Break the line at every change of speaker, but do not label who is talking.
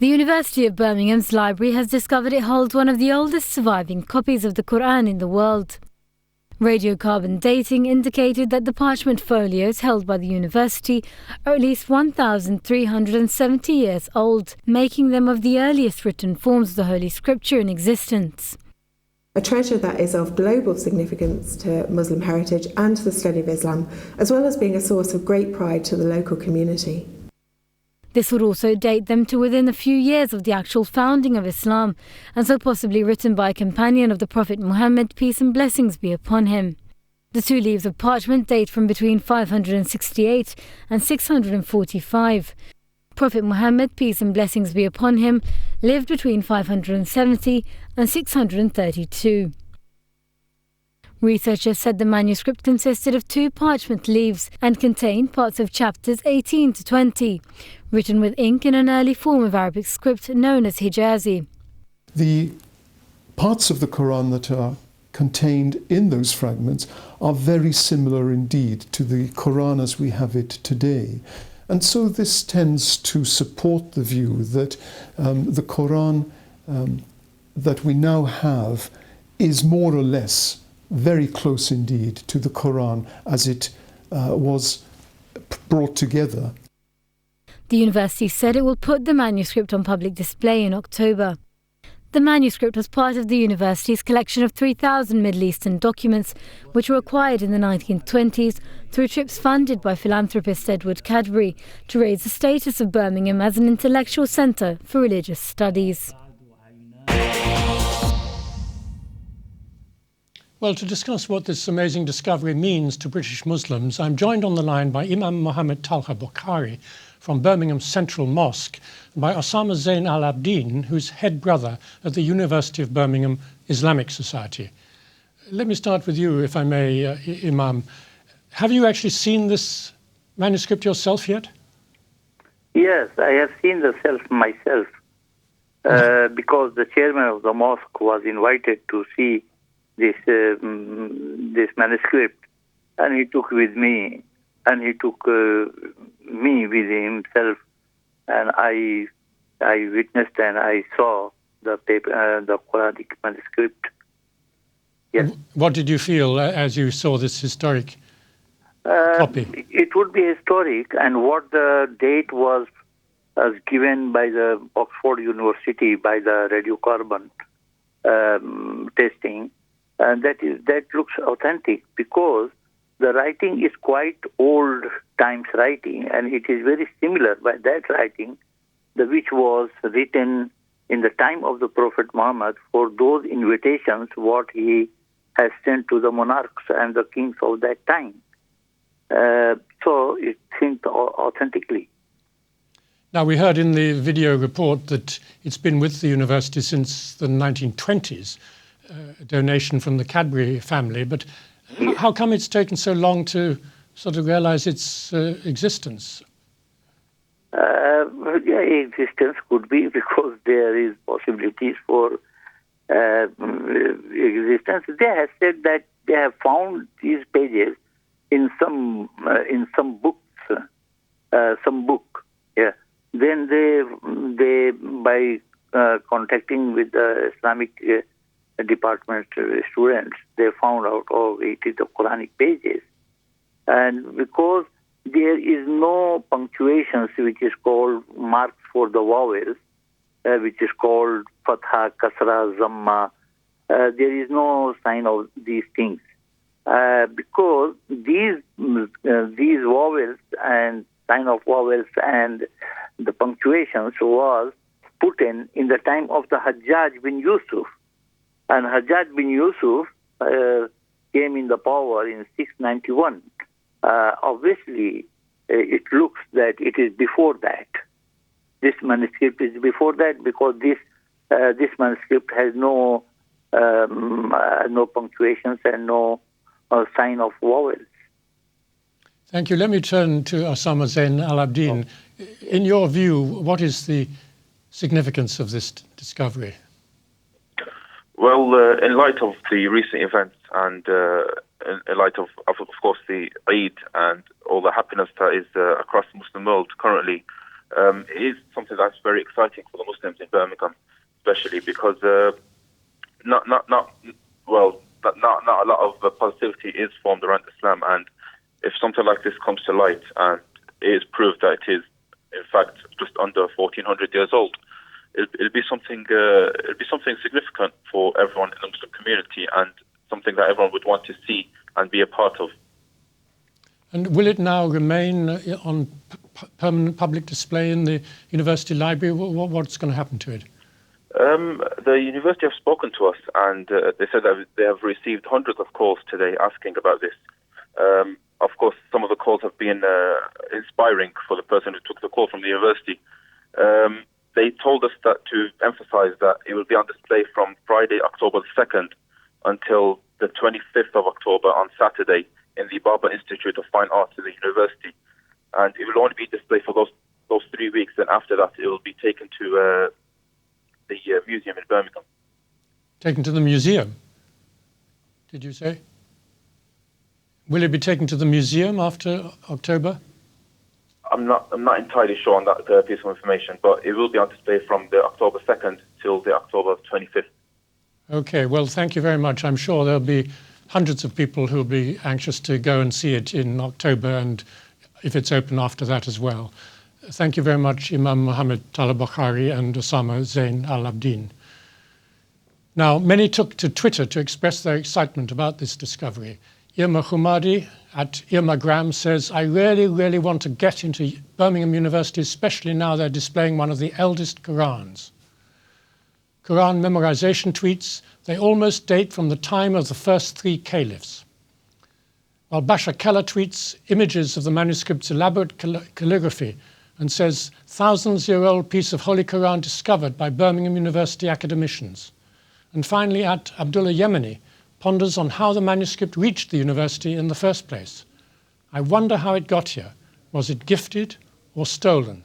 The University of Birmingham's library has discovered it holds one of the oldest surviving copies of the Quran in the world. Radiocarbon dating indicated that the parchment folios held by the university are at least 1,370 years old, making them of the earliest written forms of the Holy Scripture in existence.
A treasure that is of global significance to Muslim heritage and to the study of Islam, as well as being a source of great pride to the local community.
This would also date them to within a few years of the actual founding of Islam, and so possibly written by a companion of the Prophet Muhammed, peace and blessings be upon him. The two leaves of parchment date from between 568 and 645. Prophet Muhammad, peace and blessings be upon him, lived between 570 and 632. Researchers said the manuscript consisted of 2 parchment leaves and contained parts of chapters 18 to 20, written with ink in an early form of Arabic script known as Hijazi.
The parts of the Quran that are contained in those fragments are very similar indeed to the Quran as we have it today. And so this tends to support the view that the Quran that we now have is more or less very close indeed to the Quran as it was brought together.
The university said it will put the manuscript on public display in October. The manuscript was part of the university's collection of 3,000 Middle Eastern documents, which were acquired in the 1920s through trips funded by philanthropist Edward Cadbury to raise the status of Birmingham as an intellectual centre for religious studies.
Well, to discuss what this amazing discovery means to British Muslims, I'm joined on the line by Imam Muhammad Talha Bukhari from Birmingham Central Mosque, and by Osama Zain al-Abidin, who's head brother at the University of Birmingham Islamic Society. Let me start with you, if I may, Imam. Have you actually seen this manuscript yourself yet?
Yes, I have seen myself, because the chairman of the mosque was invited to see this manuscript, and he took me with himself, and I witnessed and I saw the paper, the Quranic manuscript. Yes.
What did you feel as you saw this historic copy?
It would be historic, and what the date was given by the Oxford University by the radiocarbon testing, that looks authentic, because the writing is quite old times writing, and it is very similar by that writing, which was written in the time of the Prophet Muhammad for those invitations what he has sent to the monarchs and the kings of that time. So it seemed authentically.
Now, we heard in the video report that it's been with the university since the 1920s, a donation from the Cadbury family, but how come it's taken so long to sort of realize its existence?
Existence could be because there is possibilities for existence. They have said that they have found these pages in some books, some book. Yeah. Then they by contacting with the Islamic department students, they found out, it is the Quranic pages. And because there is no punctuations which is called marks for the vowels, which is called fatha, kasra, zamma, there is no sign of these things. Because these vowels and sign of vowels and the punctuations was put in the time of the Hajjaj bin Yusuf. And Hajjaj bin Yusuf came in the power in 691. Obviously, it looks that it is before that. This manuscript is before that, because this manuscript has no punctuations and no sign of vowels.
Thank you. Let me turn to Osama Zain al-Abidin. In your view, what is the significance of this discovery?
Well, in light of the recent events and in light of course, the Eid and all the happiness that is across the Muslim world currently, It is something that's very exciting for the Muslims in Birmingham, especially because not a lot of positivity is formed around Islam, and if something like this comes to light and it is proved that it is in fact just under 1400 years old, it'll be something significant for everyone in the Muslim community, and something that everyone would want to see and be a part of.
And will it now remain on permanent public display in the university library? What's going to happen to it?
The university have spoken to us, and they said that they have received hundreds of calls today asking about this. Of course, some of the calls have been inspiring for the person who took the call from the university. They told us that to emphasize that it will be on display from Friday, October 2nd, until the 25th of October on Saturday in the Barber Institute of Fine Arts in the university. And it will only be displayed for those 3 weeks, and after that it will be taken to the museum in Birmingham.
Taken to the museum, did you say? Will it be taken to the museum after October?
I'm not entirely sure on that piece of information, but it will be on display from the October 2nd till the October 25th.
Okay, well, thank you very much. I'm sure there'll be hundreds of people who'll be anxious to go and see it in October, and if it's open after that as well. Thank you very much, Imam Muhammad Talabkhari and Osama Zain Al-Abdin. Now, many took to Twitter to express their excitement about this discovery. Irma Khumadi at Irma Graham says, I really want to get into Birmingham University, especially now they're displaying one of the eldest Qurans. Quran memorization tweets, they almost date from the time of the first 3 caliphs. While Basha Keller tweets images of the manuscript's elaborate calligraphy and says, thousands-year-old piece of Holy Quran discovered by Birmingham University academicians. And finally, at Abdullah Yemeni ponders on how the manuscript reached the university in the first place. I wonder how it got here. Was it gifted or stolen?